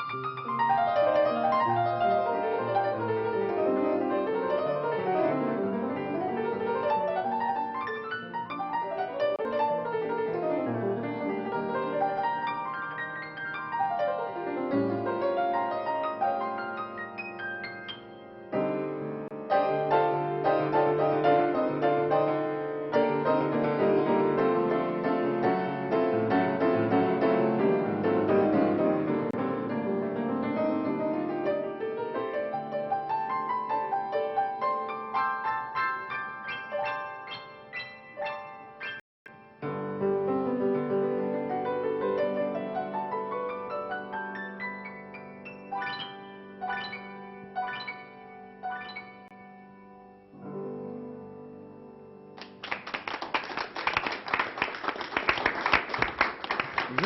Bonjour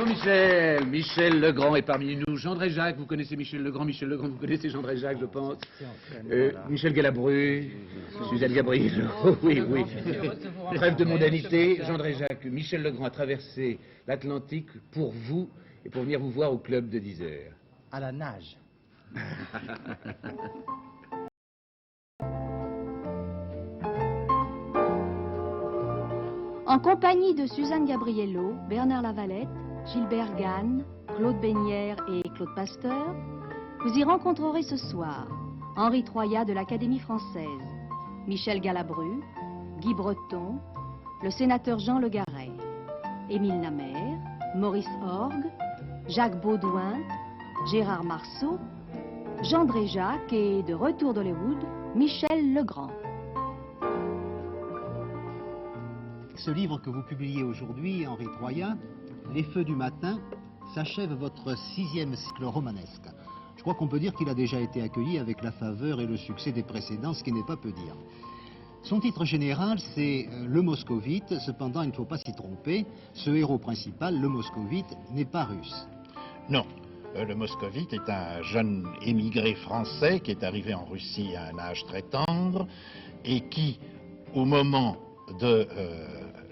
Michel. Michel Legrand est parmi nous. Jean Dréjac, vous connaissez Michel Legrand. Michel Legrand, vous connaissez Jean Dréjac, je pense. Michel Galabru, Suzanne Gabriel. Oui, oui. Trêve de mondanité. Jean Dréjac, Michel Legrand a traversé l'Atlantique pour vous et pour venir vous voir au club de 10 heures. À la nage. En compagnie de Suzanne Gabriello, Bernard Lavalette, Gilbert Gann, Claude Bénière et Claude Pasteur, vous y rencontrerez ce soir Henri Troyat de l'Académie française, Michel Galabru, Guy Breton, le sénateur Jean Le Garret, Émile Namer, Maurice Orgue, Jacques Baudouin, Gérard Marceau, Jean Dréjac et, de retour d'Hollywood, Michel Legrand. Ce livre que vous publiez aujourd'hui, Henri Troyat, Les Feux du matin, s'achève votre 6e cycle romanesque. Je crois qu'on peut dire qu'il a déjà été accueilli avec la faveur et le succès des précédents, ce qui n'est pas peu dire. Son titre général, c'est Le Moscovite. Cependant, il ne faut pas s'y tromper. Ce héros principal, le Moscovite, n'est pas russe. Non. Le Moscovite est un jeune émigré français qui est arrivé en Russie à un âge très tendre et qui, au moment de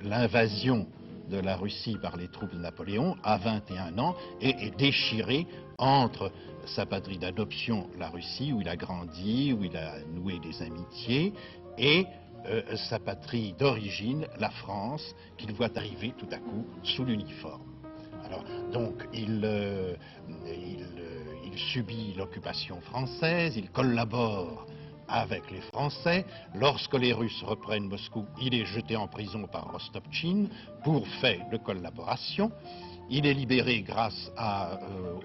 l'invasion de la Russie par les troupes de Napoléon, a 21 ans et est déchiré entre sa patrie d'adoption, la Russie, où il a grandi, où il a noué des amitiés, et sa patrie d'origine, la France, qu'il voit arriver tout à coup sous l'uniforme. Alors, donc, il subit l'occupation française, il collabore avec les Français. Lorsque les Russes reprennent Moscou, il est jeté en prison par Rostopchine pour fait de collaboration. Il est libéré grâce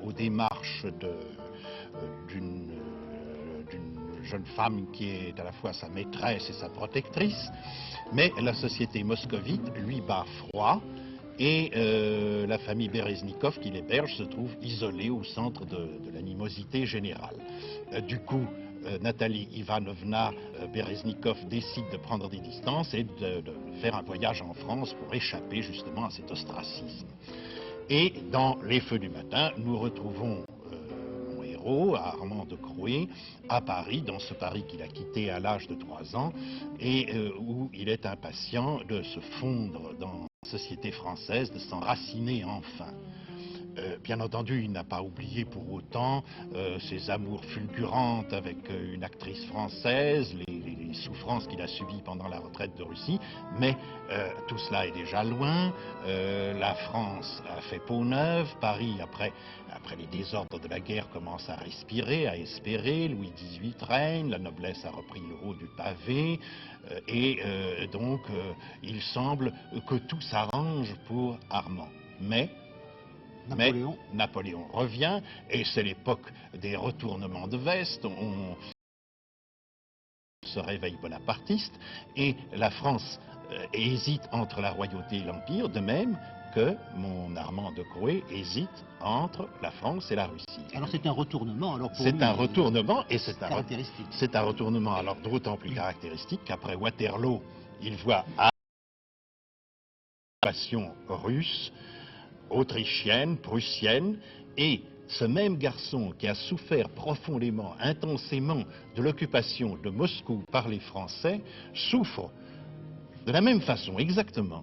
aux démarches d'une jeune femme qui est à la fois sa maîtresse et sa protectrice. Mais la société moscovite lui bat froid. Et la famille Bereznikov qui l'héberge se trouve isolée au centre de l'animosité générale. Du coup, Nathalie Ivanovna Bereznikov décide de prendre des distances et de faire un voyage en France pour échapper justement à cet ostracisme. Et dans Les Feux du matin, nous retrouvons mon héros, Armand de Crouet, à Paris, dans ce Paris qu'il a quitté à l'âge de 3 ans, et où il est impatient de se fondre dans la société française, de s'enraciner enfin. Bien entendu, il n'a pas oublié pour autant ses amours fulgurantes avec une actrice française, les souffrances qu'il a subies pendant la retraite de Russie, mais tout cela est déjà loin. La France a fait peau neuve, Paris, après les désordres de la guerre, commence à respirer, à espérer, Louis XVIII règne, la noblesse a repris le haut du pavé, et donc il semble que tout s'arrange pour Armand. Mais Napoléon revient, et c'est l'époque des retournements de veste, on se réveille bonapartiste, et la France hésite entre la royauté et l'Empire, de même que mon Armand de Crouet hésite entre la France et la Russie. Alors c'est un retournement, alors pour lui... C'est un retournement, et c'est un retournement alors d'autant plus caractéristique qu'après Waterloo, il voit l'occupation russe, autrichienne, prussienne, et ce même garçon qui a souffert profondément, intensément de l'occupation de Moscou par les Français, souffre de la même façon exactement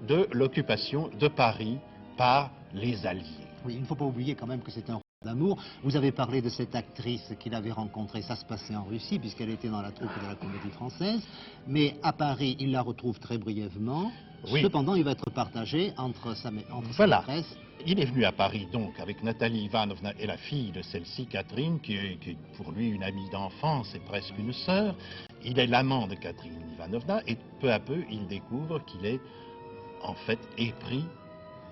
de l'occupation de Paris par les Alliés. Oui, il ne faut pas oublier quand même que c'est un d'amour. Vous avez parlé de cette actrice qu'il avait rencontrée, ça se passait en Russie, puisqu'elle était dans la troupe de la Comédie Française. Mais à Paris, il la retrouve très brièvement. Oui. Cependant, il va être partagé entre sa Voilà. maîtresse. Il est venu à Paris donc avec Nathalie Ivanovna et la fille de celle-ci, Catherine, qui est pour lui une amie d'enfance et presque une sœur. Il est l'amant de Catherine Ivanovna et peu à peu il découvre qu'il est en fait épris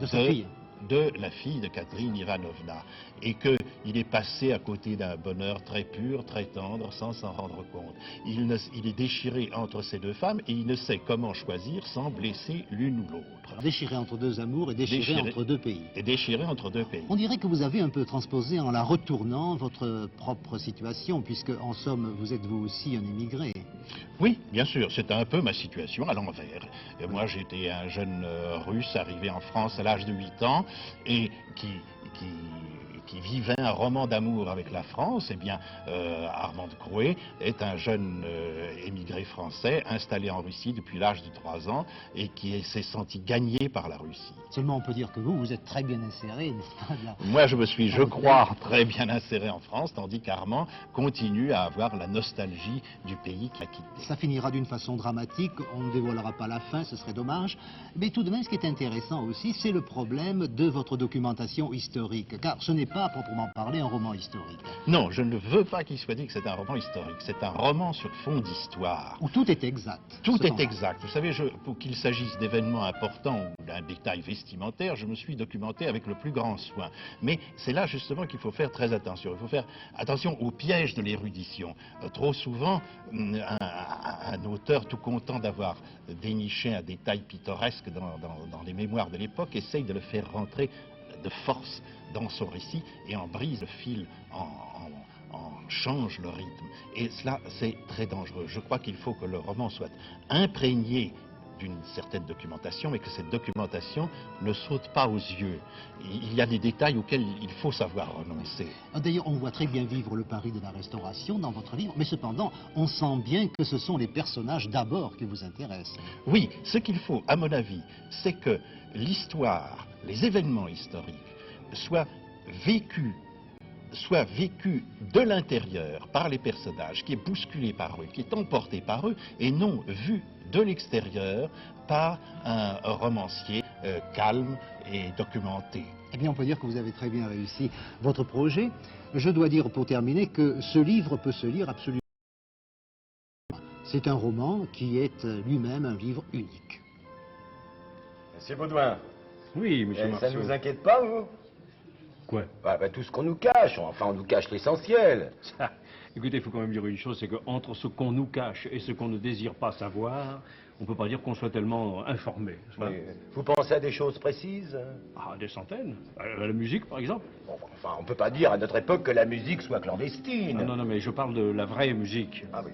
De sa fille. de la fille de Catherine Ivanovna et qu'il est passé à côté d'un bonheur très pur, très tendre, sans s'en rendre compte. Il est déchiré entre ces deux femmes et il ne sait comment choisir sans blesser l'une ou l'autre. Déchiré entre deux amours et déchiré entre deux pays. Et déchiré entre deux pays. On dirait que vous avez un peu transposé en la retournant votre propre situation, puisque en somme, vous êtes vous aussi un émigré. Oui, bien sûr, c'est un peu ma situation à l'envers. Moi, j'étais un jeune russe arrivé en France à l'âge de 8 ans et qui vivait un roman d'amour avec la France. Eh bien, Armand de Crouet est un jeune émigré français installé en Russie depuis l'âge de 3 ans et qui s'est senti gagné par la Russie. Seulement, on peut dire que vous êtes très bien inséré, n'est-ce pas, là. Moi, je me suis, je crois, très bien inséré en France, tandis qu'Armand continue à avoir la nostalgie du pays qu'il a quitté. Ça finira d'une façon dramatique, on ne dévoilera pas la fin, ce serait dommage. Mais tout de même, ce qui est intéressant aussi, c'est le problème de votre documentation historique. Car ce n'est pas, à proprement parler, un roman historique. Non, je ne veux pas qu'il soit dit que c'est un roman historique. C'est un roman sur fond d'histoire. Où tout est exact. Tout est cependant. exact. Vous savez, pour qu'il s'agisse d'événements importants ou d'un détail vestimentaire, je me suis documenté avec le plus grand soin. Mais c'est là justement qu'il faut faire très attention. Il faut faire attention au piège de l'érudition. Trop souvent, un auteur tout content d'avoir déniché un détail pittoresque dans les mémoires de l'époque essaye de le faire rentrer de force dans son récit et en brise le fil, en change le rythme. Et cela, c'est très dangereux. Je crois qu'il faut que le roman soit imprégné d'une certaine documentation, mais que cette documentation ne saute pas aux yeux. Il y a des détails auxquels il faut savoir renoncer. D'ailleurs, on voit très bien vivre le Paris de la Restauration dans votre livre, mais cependant, on sent bien que ce sont les personnages d'abord qui vous intéressent. Oui, ce qu'il faut, à mon avis, c'est que l'histoire, les événements historiques, soient vécus de l'intérieur par les personnages, qui est bousculé par eux, qui est emporté par eux, et non vu de l'extérieur par un romancier calme et documenté. Eh bien, on peut dire que vous avez très bien réussi votre projet. Je dois dire, pour terminer, que ce livre peut se lire absolument. C'est un roman qui est lui-même un livre unique. Monsieur Baudouin, Oui, monsieur ça Marceau. ne vous inquiète pas, vous? Quoi? Tout ce qu'on nous cache, enfin on nous cache l'essentiel. Ça, écoutez, il faut quand même dire une chose, c'est qu'entre ce qu'on nous cache et ce qu'on ne désire pas savoir, on ne peut pas dire qu'on soit tellement informé. Mais vous pensez à des choses précises? Ah, des centaines. La musique, par exemple. Bon, enfin, on ne peut pas dire à notre époque que la musique soit clandestine. Ah, non, non, mais je parle de la vraie musique. Ah oui.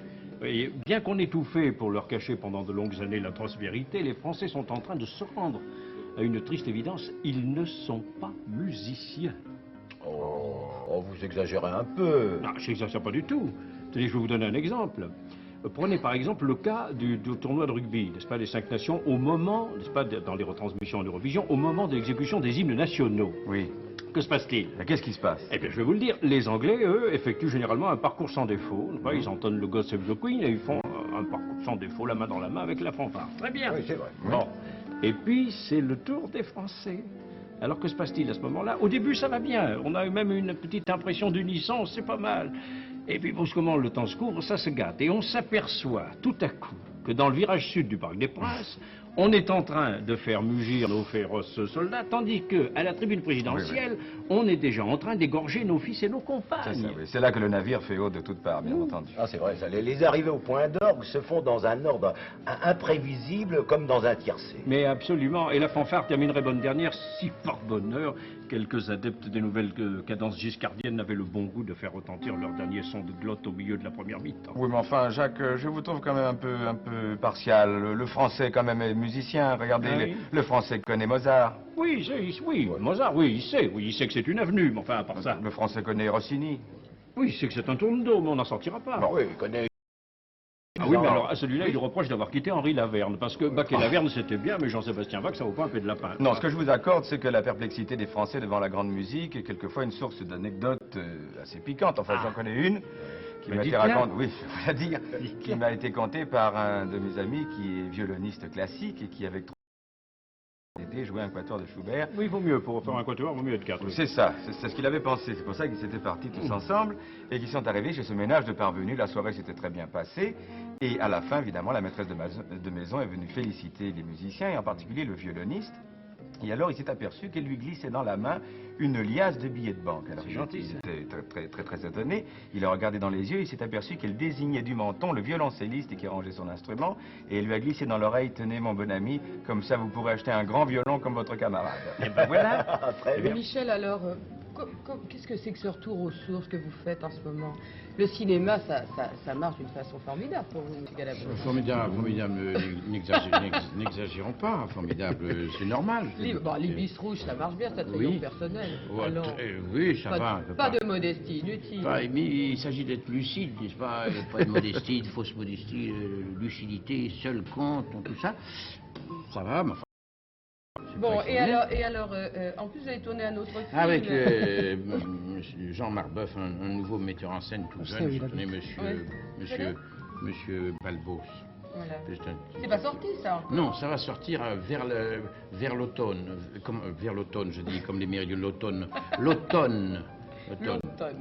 Et bien qu'on ait tout fait pour leur cacher pendant de longues années l'atroce vérité, les Français sont en train de se rendre à une triste évidence, ils ne sont pas musiciens. Oh, vous exagérez un peu. Non, je n'exagère pas du tout. Je vais vous donner un exemple. Prenez par exemple le cas du tournoi de rugby, n'est-ce pas, des 5 nations, au moment, n'est-ce pas, dans les retransmissions en Eurovision, au moment de l'exécution des hymnes nationaux. Oui. Que se passe-t-il? Qu'est-ce qui se passe? Eh bien, je vais vous le dire, les Anglais, eux, effectuent généralement un parcours sans défaut. N'est-ce pas, ils entonnent le God Save the Queen et ils font un parcours sans défaut, la main dans la main, avec la fanfare. Très bien. Oui, c'est vrai. Bon. Et puis, c'est le tour des Français. Alors, que se passe-t-il à ce moment-là? Au début, ça va bien. On a eu même une petite impression d'unisson, c'est pas mal. Et puis, brusquement, le temps se couvre, ça se gâte. Et on s'aperçoit, tout à coup, que dans le virage sud du Parc des Princes, on est en train de faire mugir nos féroces soldats, tandis que, à la tribune présidentielle, on est déjà en train d'égorger nos fils et nos compagnes. C'est ça, oui. C'est là que le navire fait haut de toutes parts, bien entendu. Ah, c'est vrai, ça. Les arrivées au point d'orgue se font dans un ordre imprévisible, comme dans un tiercé. Mais absolument, et la fanfare terminerait bonne dernière si, par bonheur, quelques adeptes des nouvelles cadences giscardiennes n'avaient le bon goût de faire retentir leur dernier son de glotte au milieu de la première mi-temps. Oui, mais enfin, Jacques, je vous trouve quand même un peu partial. Le français, quand même, est musicien. Regardez, Ah oui. le français connaît Mozart. Oui, oui, Mozart, oui, il sait que c'est une avenue, mais enfin, à part ça. Le français connaît Rossini. Oui, il sait que c'est un tourne-dos, mais on n'en sortira pas. Bon, oui, il connaît. Ah oui, mais alors à celui-là, il lui reproche d'avoir quitté Henri Laverne, parce que Bach et Laverne, c'était bien, mais Jean-Sébastien Bach, ça vaut pas un peu de lapin. Non, ce que je vous accorde, c'est que la perplexité des Français devant la grande musique est quelquefois une source d'anecdotes assez piquantes. Enfin, j'en connais une qui m'a été racontée, oui, je vais la dire, qui m'a été contée par un de mes amis qui est violoniste classique et qui, avec joué un quatuor de Schubert. Oui, il vaut mieux, pour faire un quatuor, il vaut mieux être 4. C'est ça, c'est ce qu'il avait pensé. C'est pour ça qu'ils étaient partis tous ensemble et qu'ils sont arrivés chez ce ménage de parvenus. La soirée s'était très bien passée. Et à la fin, évidemment, la maîtresse de maison est venue féliciter les musiciens et en particulier le violoniste. Et alors, il s'est aperçu qu'elle lui glissait dans la main une liasse de billets de banque. Alors, c'est gentil, ça. Il était très étonné. Il a regardé dans les yeux, il s'est aperçu qu'elle désignait du menton le violoncelliste qui rangeait son instrument. Et elle lui a glissé dans l'oreille, tenez mon bon ami, comme ça vous pourrez acheter un grand violon comme votre camarade. Et ben voilà. Très bien. Michel, alors, qu'est-ce que c'est que ce retour aux sources que vous faites en ce moment? Le cinéma, ça marche d'une façon formidable pour vous, M. Galabru. Formidable, n'exagérons pas, formidable, c'est normal. L'Ibis Rouge, ça marche bien, c'est un triomphe personnel. Ouais, Alors, oui, ça va. Pas de modestie inutile. Mais il s'agit d'être lucide, n'est-ce pas? Pas de modestie, de fausse modestie, lucidité, seul compte, tout ça. Ça va, mais enfin. Bon, et alors, en plus, vous avez tourné un autre film. Avec Jean Marbeuf, un nouveau metteur en scène tout jeune, j'ai tourné Monsieur Balbos. Voilà. C'est pas sorti, ça encore? Non, ça va sortir vers l'automne. Vers l'automne, je dis, comme les méridiens de l'automne. L'automne.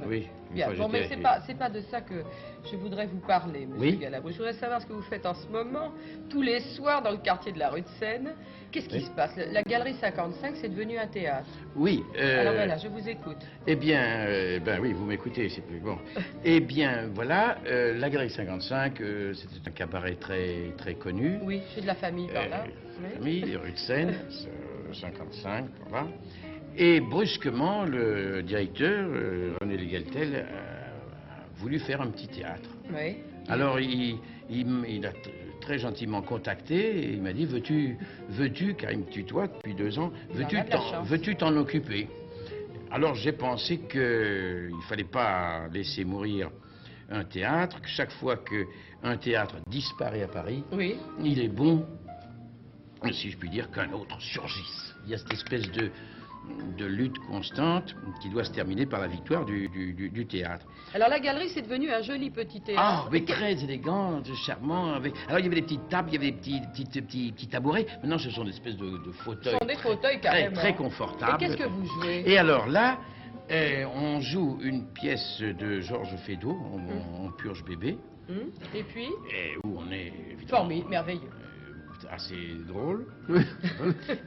Oui. Bien, bon, mais c'est pas de ça que je voudrais vous parler, Monsieur Galabru. Je voudrais savoir ce que vous faites en ce moment, tous les soirs dans le quartier de la rue de Seine. Qu'est-ce qui se passe? La Galerie 55, c'est devenu un théâtre. Oui. Alors voilà, je vous écoute. Eh bien, ben oui, vous m'écoutez, c'est plus bon. Eh bien, voilà, la Galerie 55, c'était un cabaret très connu. Oui, je suis de la famille par là. Famille, rue de Seine, 55, voilà. Et brusquement, le directeur, René Légaltel, a voulu faire un petit théâtre. Oui. Alors, il a très gentiment contacté et il m'a dit, veux-tu, car il me tutoie depuis 2 ans, veux-tu t'en occuper? Alors, j'ai pensé qu'il ne fallait pas laisser mourir un théâtre, que chaque fois qu'un théâtre disparaît à Paris, il est bon, si je puis dire, qu'un autre surgisse. Il y a cette espèce de lutte constante qui doit se terminer par la victoire du théâtre. Alors la galerie, c'est devenu un joli petit théâtre. Ah, mais très élégant, charmant. Alors il y avait des petites tables, il y avait des petits tabourets. Maintenant, ce sont des espèces de fauteuils. Ce sont des fauteuils carrément. Très confortables. Et qu'est-ce que vous jouez? Et alors là, on joue une pièce de Georges Feydeau, en Purge bébé. Et puis? Où on est évidemment... Formidable, merveilleux. Assez drôle.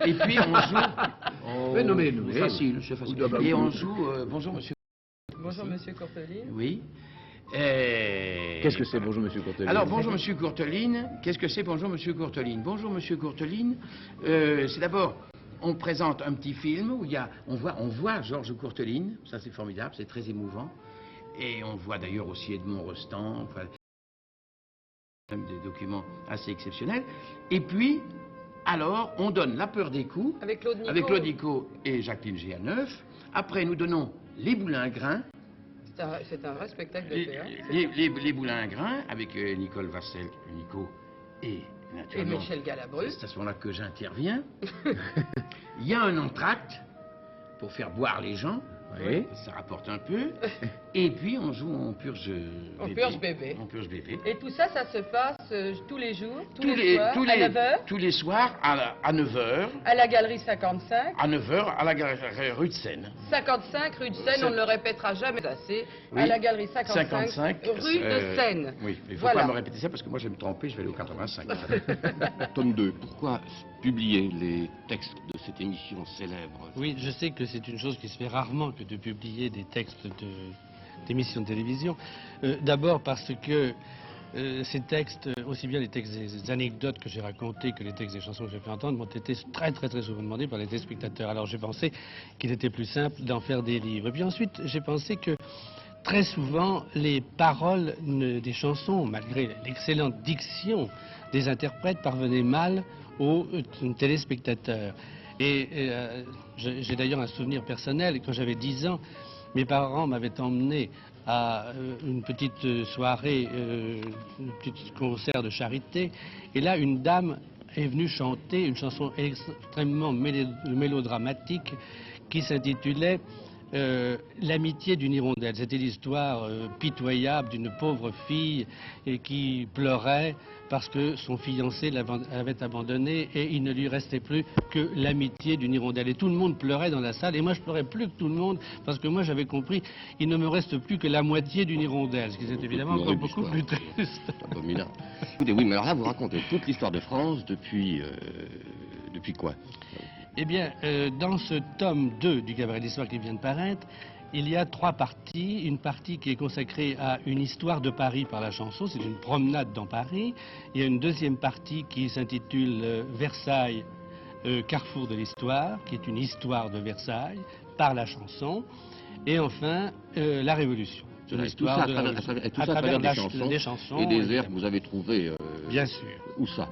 Et puis on joue... Facile, c'est facile. Et on joue... bonjour, monsieur. Bonjour, monsieur Courteline. Oui. Qu'est-ce que c'est, bonjour, monsieur Courteline? Alors, bonjour, monsieur Courteline. Qu'est-ce que c'est, bonjour, monsieur Courteline? Bonjour, monsieur Courteline. C'est d'abord... On présente un petit film où on voit Georges Courteline. Ça, c'est formidable, c'est très émouvant. Et on voit d'ailleurs aussi Edmond Rostand... Enfin, des documents assez exceptionnels. Et puis, alors, on donne La peur des coups avec Claude Nicot et Jacqueline Géaneuf. Après, nous donnons Les Boulingrins. C'est un vrai spectacle de théâtre. Les Boulingrins avec Nicole Vassel, Nico et naturellement... Et Michel Galabru. C'est à ce moment-là que j'interviens. Il y a un entracte pour faire boire les gens. Oui. Ça rapporte un peu. Et puis on joue en purge bébé. En purge bébé. Et tout ça, ça se passe tous les jours, tous les soirs, à 9h. Tous les soirs à 9h. À la Galerie 55. À 9h, à la Galerie rue de Seine. 55 rue de Seine, on ne le répétera jamais assez. Oui. À la Galerie 55 rue de Seine. Oui, il ne faut pas me répéter ça parce que moi je vais me tromper, je vais aller au 85. Tome 2, pourquoi publier les textes de cette émission célèbre? Oui, je sais que c'est une chose qui se fait rarement que de publier des textes d'émissions de télévision. D'abord parce que ces textes, aussi bien les textes des anecdotes que j'ai racontées que les textes des chansons que j'ai fait entendre, m'ont été très souvent demandés par les téléspectateurs. Alors j'ai pensé qu'il était plus simple d'en faire des livres. Et puis ensuite, j'ai pensé que très souvent, les paroles des chansons, malgré l'excellente diction des interprètes, parvenaient mal aux téléspectateurs. Et j'ai d'ailleurs un souvenir personnel, quand j'avais 10 ans, mes parents m'avaient emmené à une petite soirée, un petit concert de charité, et là une dame est venue chanter une chanson extrêmement mélodramatique qui s'intitulait L'amitié d'une hirondelle. C'était l'histoire pitoyable d'une pauvre fille qui pleurait parce que son fiancé l'avait abandonnée et il ne lui restait plus que l'amitié d'une hirondelle. Et tout le monde pleurait dans la salle et moi je pleurais plus que tout le monde parce que moi j'avais compris il ne me reste plus que la moitié d'une hirondelle, ce qui est évidemment encore beaucoup plus triste. Abominable. Écoutez, oui, mais alors là vous racontez toute l'histoire de France depuis quoi? Eh bien, dans ce tome 2 du Cabaret d'Histoire qui vient de paraître, il y a 3 parties. Une partie qui est consacrée à une histoire de Paris par la chanson, c'est une promenade dans Paris. Il y a une deuxième partie qui s'intitule Versailles, carrefour de l'histoire, qui est une histoire de Versailles par la chanson. Et enfin, la Révolution. Tout ça à travers des chansons et des airs que vous avez trouvés. Bien sûr. Où ça?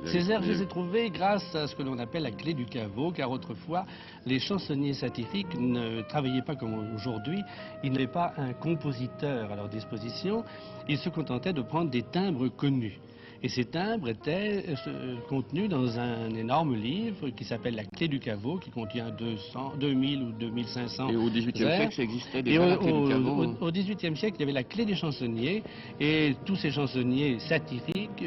Ces airs, je les ai trouvés grâce à ce que l'on appelle la clé du caveau, car autrefois, les chansonniers satiriques ne travaillaient pas comme aujourd'hui. Ils n'avaient pas un compositeur à leur disposition. Ils se contentaient de prendre des timbres connus. Et ces timbres étaient contenus dans un énorme livre qui s'appelle La clé du caveau, qui contient 2000 ou 2500. Et au XVIIIe siècle, ça existait déjà la clé du caveau? Au XVIIIe siècle, il y avait la clé des chansonniers, et tous ces chansonniers satiriques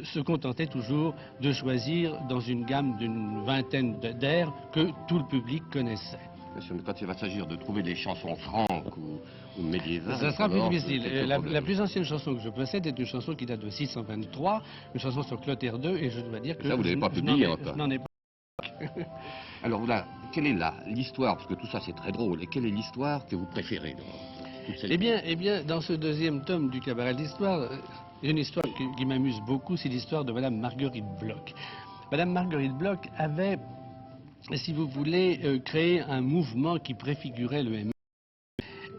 se contentaient toujours de choisir dans une gamme d'une vingtaine d'airs que tout le public connaissait. Monsieur, mais quand il va s'agir de trouver des chansons franques ou médiévales... Ça sera plus difficile. La plus ancienne chanson que je possède est une chanson qui date de 623, une chanson sur Clotaire II, et je dois dire que... Ça, vous n'avez pas publié encore. Je n'en ai pas. Alors là, quelle est l'histoire, parce que tout ça c'est très drôle, et quelle est l'histoire que vous préférez dans toute cette... Eh bien, dans ce deuxième tome du Cabaret d'Histoire, une histoire qui m'amuse beaucoup, c'est l'histoire de Madame Marguerite Bloch. Madame Marguerite Bloch avait, si vous voulez, créé un mouvement qui préfigurait le MR.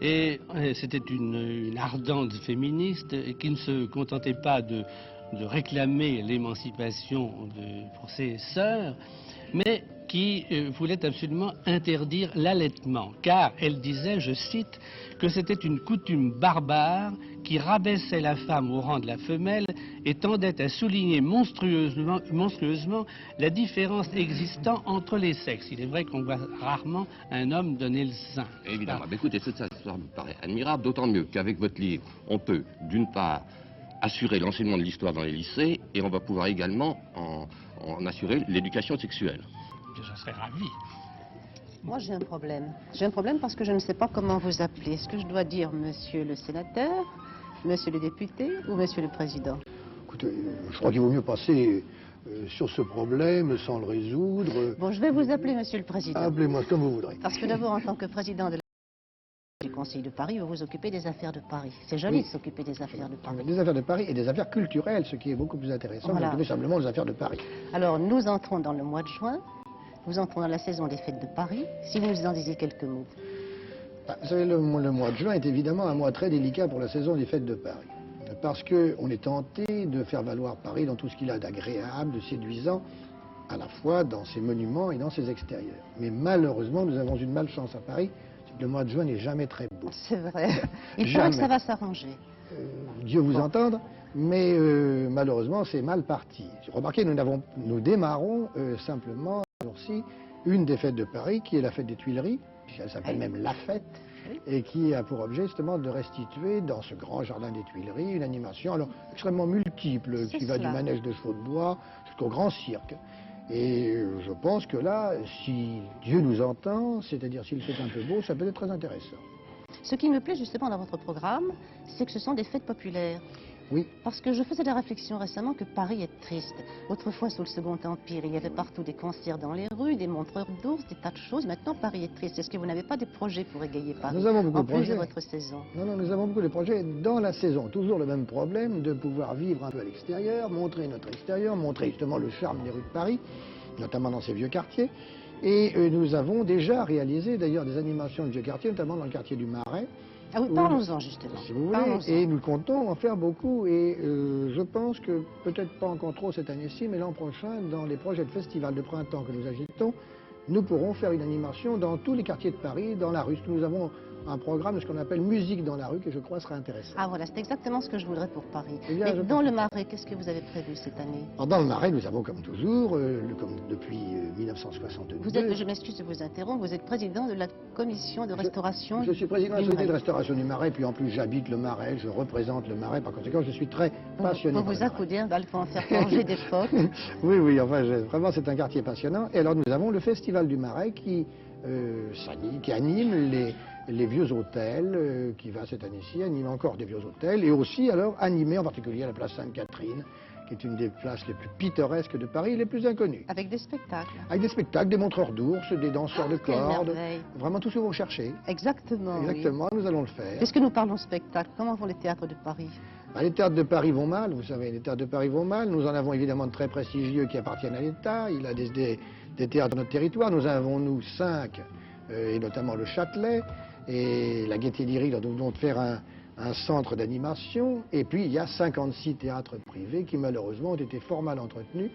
Et c'était une ardente féministe qui ne se contentait pas de réclamer l'émancipation pour ses sœurs, mais qui voulait absolument interdire l'allaitement, car elle disait, je cite, que c'était une coutume barbare qui rabaissait la femme au rang de la femelle et tendait à souligner monstrueusement la différence existant entre les sexes. Il est vrai qu'on voit rarement un homme donner le sein. Évidemment. Mais écoutez, cette histoire me paraît admirable, d'autant mieux qu'avec votre livre, on peut, d'une part, assurer l'enseignement de l'histoire dans les lycées, et on va pouvoir également en assurer l'éducation sexuelle. Je serais ravi. Moi, j'ai un problème. J'ai un problème parce que je ne sais pas comment vous appeler. Est-ce que je dois dire monsieur le sénateur, monsieur le député ou monsieur le président? Écoutez, je crois qu'il vaut mieux passer sur ce problème sans le résoudre. Bon, je vais vous appeler monsieur le président. Appelez-moi comme vous voudrez. Parce que d'abord, en tant que président du Conseil de Paris, vous vous occupez des affaires de Paris. C'est joli de s'occuper des affaires de Paris. Des affaires de Paris et des affaires culturelles, ce qui est beaucoup plus intéressant. Voilà. Vous occupez simplement des affaires de Paris. Alors, nous entrons dans le mois de juin. Nous entrons dans la saison des fêtes de Paris. Si vous nous en disiez quelques mots. Vous savez, le mois de juin est évidemment un mois très délicat pour la saison des fêtes de Paris. Parce qu'on est tenté de faire valoir Paris dans tout ce qu'il a d'agréable, de séduisant, à la fois dans ses monuments et dans ses extérieurs. Mais malheureusement, nous avons une malchance à Paris, c'est que le mois de juin n'est jamais très beau. C'est vrai. Il paraît que ça va s'arranger. Dieu vous entende, mais malheureusement, c'est mal parti. Remarquez, nous démarrons simplement, aussi, une des fêtes de Paris, qui est la fête des Tuileries, elle s'appelle même La Fête, et qui a pour objet justement de restituer dans ce grand jardin des Tuileries une animation alors extrêmement multiple, qui va du manège de chevaux de bois jusqu'au grand cirque. Et je pense que là, si Dieu nous entend, c'est-à-dire s'il fait un peu beau, ça peut être très intéressant. Ce qui me plaît justement dans votre programme, c'est que ce sont des fêtes populaires. Oui. Parce que je faisais la réflexion récemment que Paris est triste. Autrefois, sous le Second Empire, il y avait partout des concerts dans les rues, des montreurs d'ours, des tas de choses. Maintenant, Paris est triste. Est-ce que vous n'avez pas des projets pour égayer Paris? Nous avons beaucoup de projets. En plus de votre saison. Non, nous avons beaucoup de projets dans la saison. Toujours le même problème de pouvoir vivre un peu à l'extérieur, montrer notre extérieur, montrer justement le charme des rues de Paris, notamment dans ces vieux quartiers. Et nous avons déjà réalisé d'ailleurs des animations de vieux quartiers, notamment dans le quartier du Marais. Ah oui, parlons-en justement. Si vous voulez, et nous comptons en faire beaucoup. Et je pense que, peut-être pas encore trop cette année-ci, mais l'an prochain, dans les projets de festival de printemps que nous agitons, nous pourrons faire une animation dans tous les quartiers de Paris, dans la rue. Nous avons un programme de ce qu'on appelle musique dans la rue, que je crois sera intéressant. Ah voilà, c'est exactement ce que je voudrais pour Paris. Eh bien, Mais dans le Marais, qu'est-ce que vous avez prévu cette année? Alors, dans le Marais, nous avons comme toujours, comme depuis 1962... Je m'excuse de vous interrompre, vous êtes président de la commission de restauration Je suis président de la société de Marais. restauration du Marais, puis en plus j'habite le Marais, je représente le Marais, par conséquent je suis très passionné. Vous vous accoudez, il faut en faire changer d'époque. Oui, oui, enfin vraiment c'est un quartier passionnant. Et alors nous avons le Festival du Marais qui anime les vieux hôtels, qui va cette année-ci animer encore des vieux hôtels, et aussi alors animer en particulier la place Sainte-Catherine, qui est une des places les plus pittoresques de Paris, les plus inconnues. Avec des spectacles. Avec des spectacles, des montreurs d'ours, des danseurs de quelle cordes, merveille. vraiment tout ce que vous recherchez. Exactement. Exactement, oui. nous allons le faire. Puisque nous parlons spectacle, comment vont les théâtres de Paris? Les théâtres de Paris vont mal, vous savez, les théâtres de Paris vont mal. Nous en avons évidemment de très prestigieux qui appartiennent à l'État. Il a des théâtres dans notre territoire. Nous avons, nous, 5, et notamment le Châtelet. Et la Gaîté Lyrique, nous devons faire un centre d'animation. Et puis, il y a 56 théâtres privés qui, malheureusement, ont été fort mal entretenus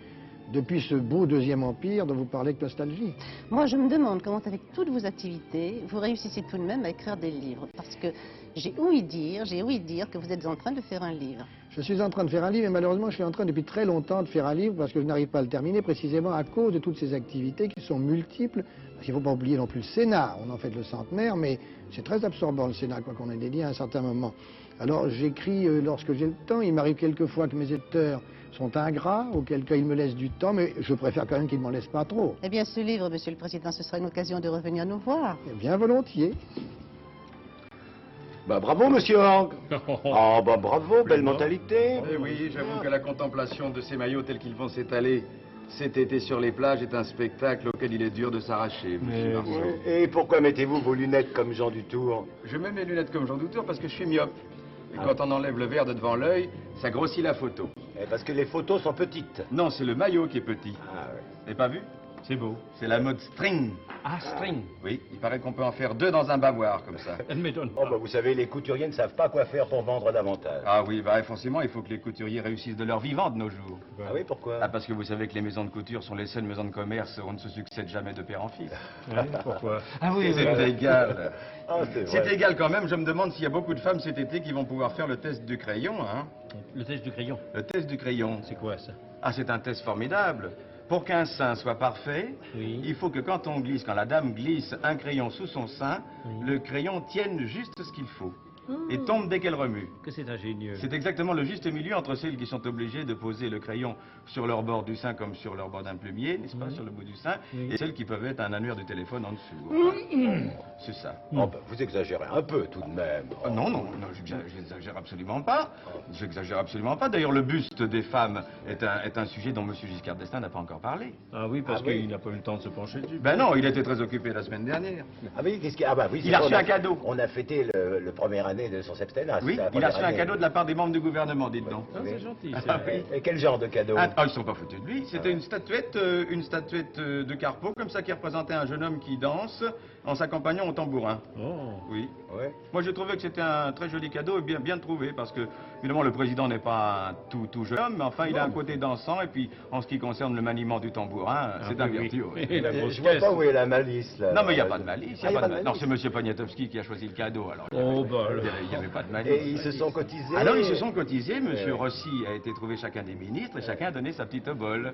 depuis ce beau deuxième empire dont vous parlez avec nostalgie. Moi, je me demande comment, avec toutes vos activités, vous réussissez tout de même à écrire des livres. Parce que j'ai ouï dire que vous êtes en train de faire un livre. Je suis en train de faire un livre, et malheureusement, je suis en train depuis très longtemps de faire un livre parce que je n'arrive pas à le terminer, précisément à cause de toutes ces activités qui sont multiples. Parce qu'il ne faut pas oublier non plus le Sénat. On en fait le centenaire, mais c'est très absorbant le Sénat, quoi qu'on ait dédié à un certain moment. Alors j'écris lorsque j'ai le temps. Il m'arrive quelquefois que mes éditeurs sont ingrats, auquel cas ils me laissent du temps, mais je préfère quand même qu'ils ne m'en laissent pas trop. Eh bien, ce livre, Monsieur le Président, ce sera une occasion de revenir nous voir. Eh bien, volontiers. Bah bravo, monsieur Hank. Oh, bah bravo, belle mentalité. Eh oui, j'avoue que la contemplation de ces maillots tels qu'ils vont s'étaler cet été sur les plages est un spectacle auquel il est dur de s'arracher, monsieur Marceau. Et pourquoi mettez-vous vos lunettes comme Jean Dutour? Je mets mes lunettes comme Jean Dutour parce que je suis myope. Et quand on enlève le verre de devant l'œil, ça grossit la photo. Parce que les photos sont petites. Non, c'est le maillot qui est petit. Ah ouais. Vous n'avez pas vu? C'est beau. C'est la mode string. Ah, string. Oui, il paraît qu'on peut en faire 2 dans un bavoir, comme ça. Elle m'étonne. Oh, bah, vous savez, les couturiers ne savent pas quoi faire pour vendre davantage. Ah oui, bah forcément, il faut que les couturiers réussissent de leur vivant de nos jours. Ah oui, pourquoi? Ah, parce que vous savez que les maisons de couture sont les seules maisons de commerce où on ne se succède jamais de père en fils. Oui, pourquoi? Ah oui, c'est égal. Ah, c'est égal quand même. Je me demande s'il y a beaucoup de femmes cet été qui vont pouvoir faire le test du crayon, hein. Le test du crayon? Le test du crayon. C'est quoi, ça? Ah, c'est un test formidable. Pour qu'un sein soit parfait, oui. Il faut que quand la dame glisse un crayon sous son sein, le crayon tienne juste ce qu'il faut. Et tombe dès qu'elle remue. Que c'est ingénieux. C'est exactement le juste milieu entre celles qui sont obligées de poser le crayon sur leur bord du sein comme sur leur bord d'un plumier, n'est-ce pas, sur le bout du sein, et celles qui peuvent être un annuaire du téléphone en dessous. C'est ça. Oh, bah, vous exagérez un peu tout de même. Non, j'exagère absolument pas. J'exagère absolument pas. D'ailleurs, le buste des femmes est un sujet dont M. Giscard d'Estaing n'a pas encore parlé. Ah oui, parce qu'il n'a pas eu le temps de se pencher dessus. Ben non, il était très occupé la semaine dernière. Ah oui, qu'est-ce qu'il y a? Ah bah oui, il a reçu un cadeau. On a fêté le première année de son septennat. Oui, il a reçu un cadeau de la part des membres du gouvernement, dites donc. Ah, c'est gentil. Et quel genre de cadeau? Ah, ils sont pas foutus de lui. C'était une statuette de Carpeaux, comme ça, qui représentait un jeune homme qui danse en s'accompagnant au tambourin. Oh. Oui. Ouais. Moi, j'ai trouvé que c'était un très joli cadeau et bien trouvé, parce que, évidemment, le président n'est pas un tout jeune homme, mais enfin, il a un côté dansant, et puis, en ce qui concerne le maniement du tambourin, c'est un virtuose. Je vois pas où est la malice, là. Non, mais il n'y a pas de malice. Non, c'est M. Poniatowski qui a choisi le cadeau, alors. Il n'y avait pas de malice. Et ils se sont cotisés? Alors, ils se sont cotisés. M. Rossi a été trouvé chacun des ministres, et chacun a donné sa petite obole.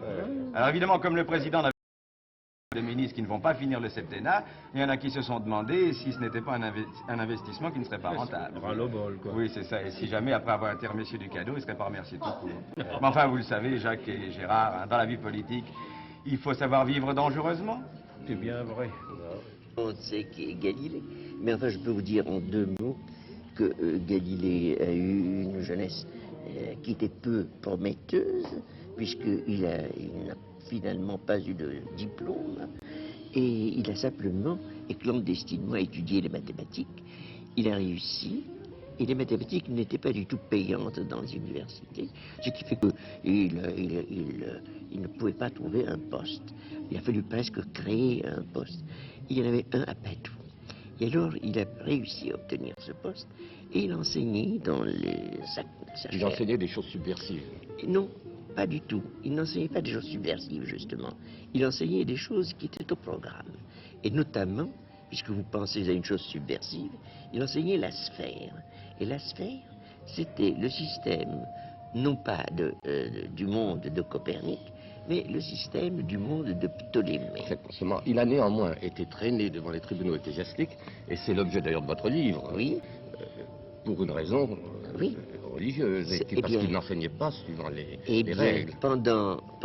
Alors, évidemment, comme le président n'avait des ministres qui ne vont pas finir le septennat, il y en a qui se sont demandé si ce n'était pas un investissement qui ne serait pas rentable. Ras-le-bol, quoi. Oui, c'est ça. Et si jamais, après avoir été remercié du cadeau, il ne serait pas remercié tout court. Mais enfin, vous le savez, Jacques et Gérard, hein, dans la vie politique, il faut savoir vivre dangereusement. C'est bien vrai. On sait qui est Galilée. Mais enfin, je peux vous dire en 2 mots que Galilée a eu une jeunesse qui était peu prometteuse, puisqu'il n'a finalement pas eu de diplôme, et il a simplement et clandestinement étudié les mathématiques. Il a réussi, et les mathématiques n'étaient pas du tout payantes dans les universités, ce qui fait qu'il ne pouvait pas trouver un poste. Il a fallu presque créer un poste. Il y en avait un à Padoue. Et alors, il a réussi à obtenir ce poste, et il enseignait dans les... Il enseignait des choses subversives. Non, pas du tout. Il n'enseignait pas des choses subversives, justement. Il enseignait des choses qui étaient au programme. Et notamment, puisque vous pensez à une chose subversive, il enseignait la sphère. Et la sphère, c'était le système, non pas du monde de Copernic, mais le système du monde de Ptolémée. Il a néanmoins été traîné devant les tribunaux ecclésiastiques, et c'est l'objet d'ailleurs de votre livre, oui. Pour une raison religieuse, parce qu'il n'enseignait pas suivant les règles.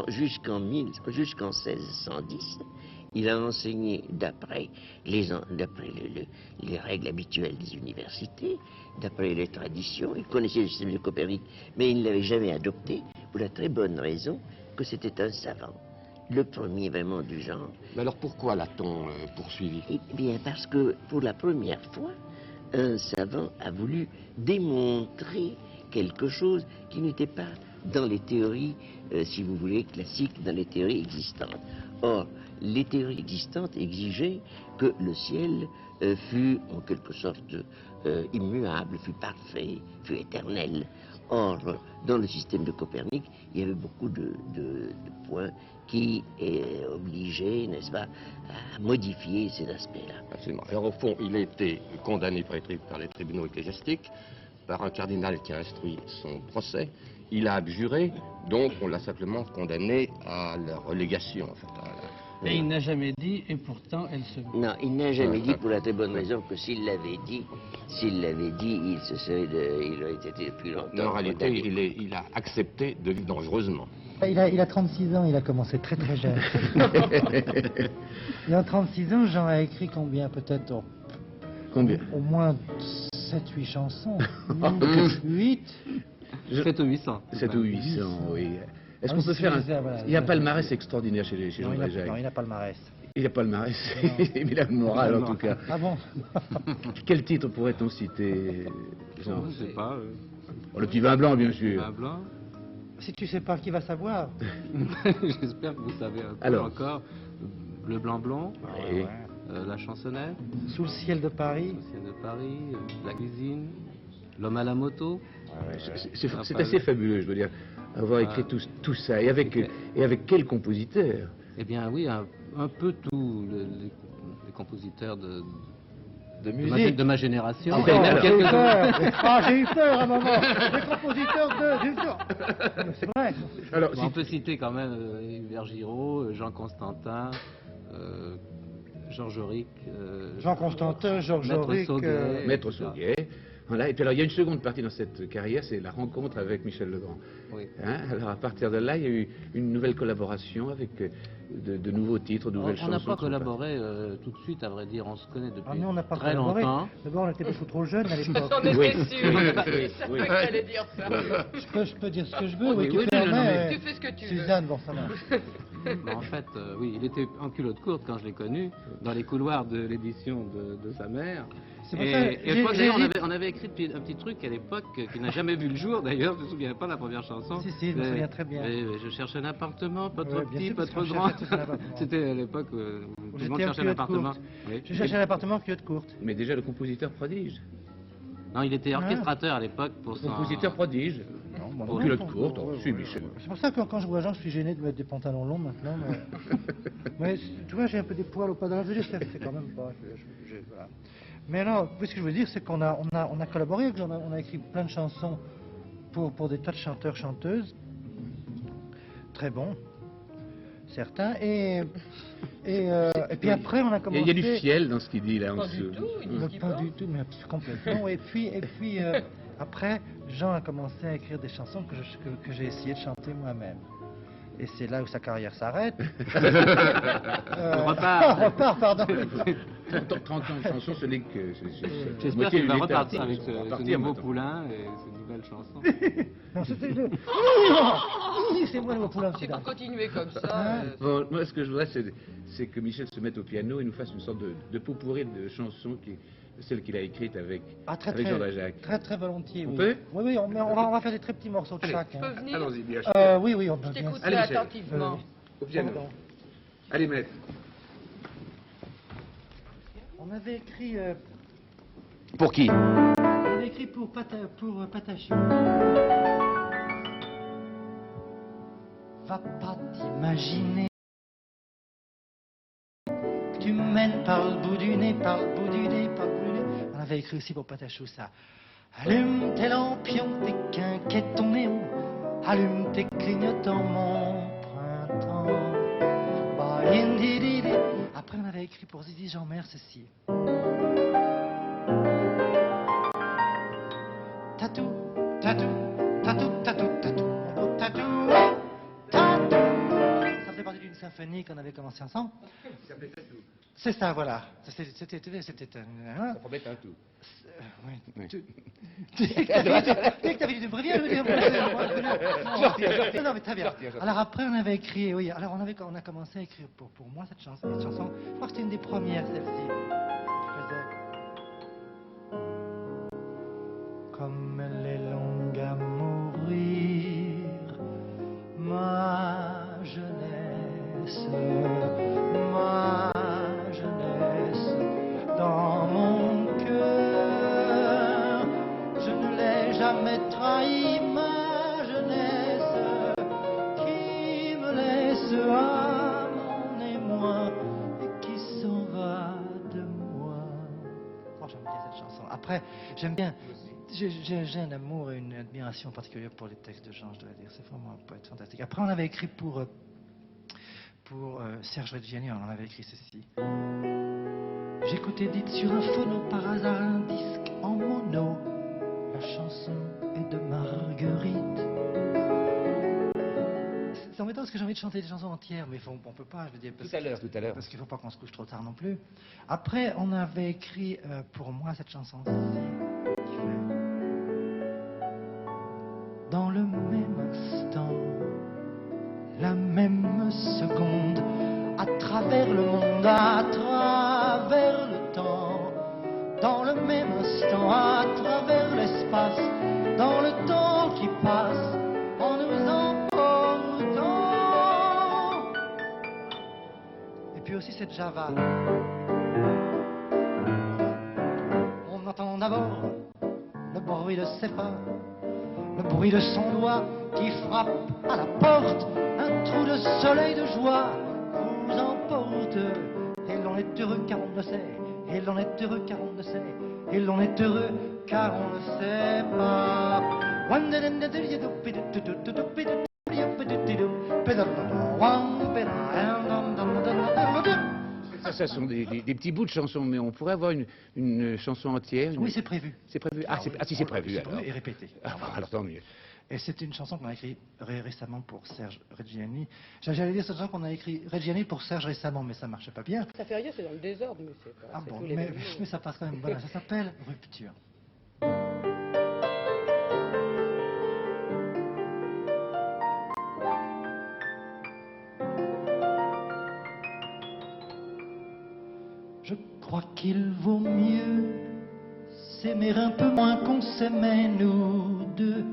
Jusqu'en 1610, il a enseigné d'après les règles habituelles des universités, d'après les traditions. Il connaissait le système de Copernic, mais il ne l'avait jamais adopté, pour la très bonne raison que c'était un savant, le premier vraiment du genre. Mais alors pourquoi l'a-t-on poursuivi? Eh bien parce que pour la première fois, un savant a voulu démontrer quelque chose qui n'était pas dans les théories, si vous voulez, classiques, dans les théories existantes. Or, les théories existantes exigeaient que le ciel fût en quelque sorte immuable, fût parfait, fût éternel. Or, dans le système de Copernic, il y avait beaucoup de points qui obligeaient, n'est-ce pas, à modifier ces aspects-là. Absolument. Alors au fond, il a été condamné par les tribunaux ecclésiastiques, par un cardinal qui a instruit son procès. Il a abjuré, donc on l'a simplement condamné à la relégation. En fait, Et il n'a jamais dit, et pourtant elle se... Non, il n'a jamais dit, pour la très bonne raison que s'il l'avait dit, il aurait été depuis longtemps. Mais en réalité, il a accepté de vivre dangereusement. Il a 36 ans, il a commencé très très jeune. Et en 36 ans, Jean a écrit combien? Peut-être au moins 7-8 chansons. 8 7 ou 800. 7 ou 800, oui. Est-ce qu'on peut faire un... Il y a un palmarès extraordinaire chez Jean Dréjac. Non, il n'a pas le palmarès. Il n'a pas le palmarès, il a le moral en tout cas. Ah bon? Quel titre pourrait-on citer, Jean? Je ne sais pas. Le petit vin blanc, bien sûr. Vin blanc. Si tu sais pas, qui va savoir? J'espère que vous savez un peu encore. Le blanc blond, oui. La chansonnette. Sous le ciel de Paris. Sous le ciel de Paris, la cuisine, l'homme à la moto. C'est assez fabuleux, je veux dire, avoir écrit tout ça. Et avec quel compositeur? Eh bien oui, un peu tous les compositeurs de musique de ma génération. J'ai eu peur à un moment. Les compositeurs j'ai eu peur. C'est vrai. Alors, on peut citer quand même Hubert Giraud, Jean Constantin, Georges Auric. Jean Constantin, Georges Auric. Maître Sauguet. Voilà. Et puis alors il y a une seconde partie dans cette carrière, c'est la rencontre avec Michel Legrand. Oui. Hein, alors à partir de là, il y a eu une nouvelle collaboration avec de nouveaux titres, de nouvelles chansons. On n'a pas collaboré tout de suite, à vrai dire, on se connaît depuis on n'a pas très collaboré. longtemps. D'abord, on était beaucoup trop jeunes à l'époque. On était sûr, il fallait dire ça. Je peux dire ce que je veux, oui, tu permets. Tu fais ce que tu veux. Suzanne, bon, ça marche. En fait, oui, il était en culotte courte quand je l'ai connu, dans les couloirs de l'édition de sa mère. Et on avait écrit un petit truc à l'époque qui n'a jamais vu le jour d'ailleurs, je ne me souviens pas de la première chanson. Si, je me souviens très bien. Je cherchais un appartement, pas trop petit, pas trop grand. C'était à l'époque où tout le monde cherchait un appartement. Oui. Je cherchais un appartement culotte courte. Mais déjà le compositeur prodige. Non, il était orchestrateur à l'époque pour son... Compositeur prodige. Pour culotte courte, je suis Michel. C'est pour ça que quand je vois Jean, je suis gêné de mettre des pantalons longs maintenant. Mais tu vois, j'ai un peu des poils au pas de la vue, c'est quand même pas... Voilà. Mais non, ce que je veux dire, c'est qu'on a collaboré avec Jean, on a écrit plein de chansons pour des tas de chanteurs, chanteuses, très bons, certains, et puis après on a commencé... Il y a du fiel dans ce qu'il dit là. Pas du tout, pas du tout, mais complètement. Et puis après, Jean a commencé à écrire des chansons que j'ai essayé de chanter moi-même. Et c'est là où sa carrière s'arrête. On repart, pardon. 30 ans de chanson, ce n'est que... J'espère qu'il va repartir avec ce nouveau poulin et ces nouvelles chansons. Non, c'est moi le nouveau poulain. C'est pour continuer comme ça. Bon, moi, ce que je voudrais, c'est que Michel se mette au piano et nous fasse une sorte de pot-pourri de chansons celle qu'il a écrite avec Jean Dréjac. Très très volontiers. On peut? Oui, on va faire des très petits morceaux de chaque. Je peux venir? Allons-y, bien sûr. Oui, on peut. Je t'écouterai attentivement. Au piano. Allez, maître. On avait écrit... Pour qui? On avait écrit pour Patachou. va pas t'imaginer que tu me mènes par le bout du nez, par le bout du nez, par le bout du nez. On avait écrit aussi pour Patachou ça. Allume tes lampions, tes quinquettes, ton néon. Allume tes clignotants, mon printemps. Après, on avait écrit pour Zizi Jean-Mer ceci. Tatou, tatou, tatou, tatou, tatou, tatou, tatou. Ça fait partie d'une symphonie qu'on avait commencé ensemble. Ça s'appelait Tatou. C'est ça, voilà. C'était Ça promet un tout. Oui. Tu que t'avais dit de me prévenir, non, mais très bien. Alors après, on avait écrit, oui, alors on a commencé à écrire pour moi cette chanson. Je crois que c'était une des premières, celle-ci. Comme elle est longue à mourir, ma jeunesse, dans mon cœur, je ne l'ai jamais trahi, ma jeunesse, qui me laisse à mon émoi et qui s'en va de moi. Oh, j'aime bien cette chanson. Après, j'aime bien. J'ai un amour et une admiration particulière pour les textes de Jean, je dois dire. C'est vraiment un poète fantastique. Après, on avait écrit pour Serge Reggiani, on en avait écrit ceci. J'écoutais dites sur un phono par hasard un disque en mono. La chanson est de Marguerite. C'est embêtant parce que j'ai envie de chanter des chansons entières, mais on peut pas, je veux dire. Tout à l'heure. Parce qu'il faut pas qu'on se couche trop tard non plus. Après, on avait écrit pour moi cette chanson-ci. Dans le même instant, la même seconde, à travers le monde, à travers le temps, dans le même instant, à travers l'espace, dans le temps qui passe, en nous emportant. Et puis aussi cette Java. On entend d'abord le bruit de ses pas, le bruit de son doigt qui frappe à la porte, un trou de soleil de joie nous emporte. Et l'on est heureux car on le sait, et l'on est heureux car on le sait, et l'on est heureux car on ne sait pas. Ça sont des petits bouts de chansons, mais on pourrait avoir une chanson entière. Oui, c'est prévu. C'est prévu. Ah, si c'est prévu alors. Et répété. Alors tant mieux. Et c'est une chanson qu'on a écrite récemment pour Serge Reggiani. J'allais dire cette chanson qu'on a écrite Reggiani pour Serge récemment, mais ça marchait pas bien. Ça fait rien, c'est dans le désordre, mais c'est pas. Ah bon, mais ça passe quand même. Voilà, ça s'appelle Rupture. Je crois qu'il vaut mieux s'aimer un peu moins qu'on s'aimait nous deux.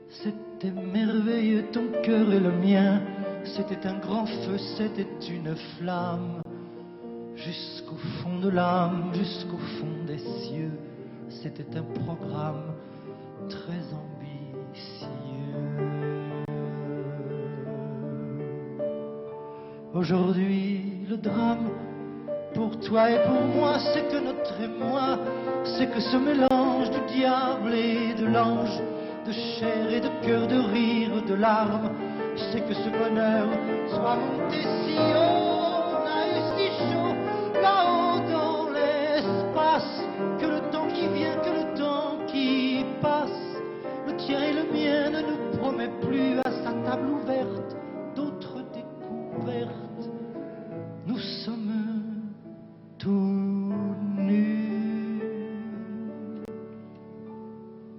C'était merveilleux ton cœur et le mien, c'était un grand feu, c'était une flamme. Jusqu'au fond de l'âme, jusqu'au fond des cieux, c'était un programme très ambitieux. Aujourd'hui, le drame, pour toi et pour moi, c'est que notre émoi, c'est que ce mélange du diable et de l'ange, de chair et de cœur, de rire, de larmes, c'est que ce bonheur soit monté si haut, on a eu si chaud, là-haut dans l'espace, que le temps qui vient, que le temps qui passe, le tien et le mien ne nous promet plus à sa table ouverte d'autres découvertes. Nous sommes tout nus.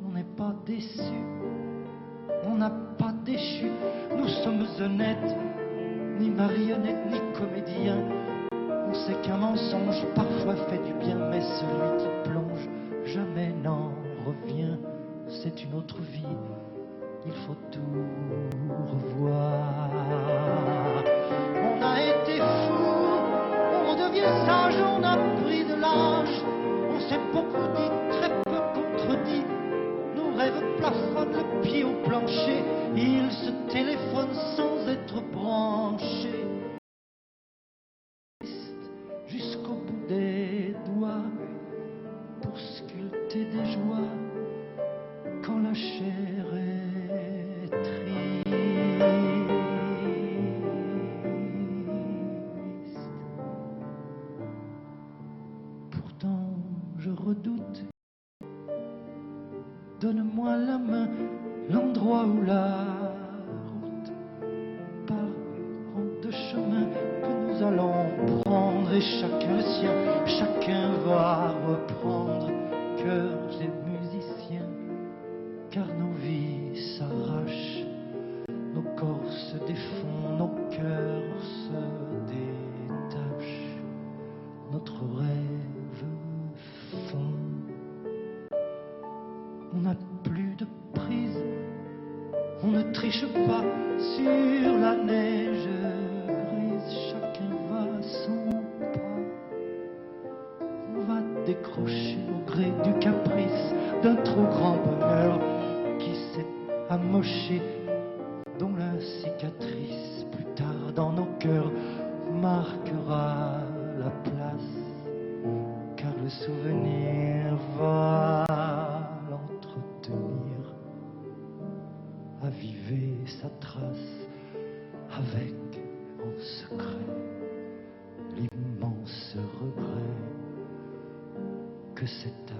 On n'est pas déçus, on n'a pas déchu. Nous sommes honnêtes, ni marionnettes, ni comédiens. On sait qu'un mensonge parfois fait du bien, mais celui qui plonge jamais n'en revient. C'est une autre vie, il faut tout revoir. On a été fous, on devient sage, on a pris de l'âge. On s'est beaucoup dit, très peu contredit. Nos rêves plafonnent, le pied au plancher. Ils se téléphonent sans goûter des joies quand la chair est triste. Pourtant, je redoute. Donne-moi la main, l'endroit où la route part en deux chemins que nous allons prendre, et chacun le sien, chacun va reprendre. Cœurs et musiciens, car nos vies s'arrachent, nos corps se défont, nos cœurs se détachent, notre rêve fond. On n'a plus de prise, on ne triche pas sur la neige grise, chacun va à son pas. On va décrocher au gré du caprice d'un trop grand bonheur qui s'est amoché, dont la cicatrice plus tard dans nos cœurs marquera la place, car le souvenir va l'entretenir, aviver sa trace avec en secret l'immense regret que cet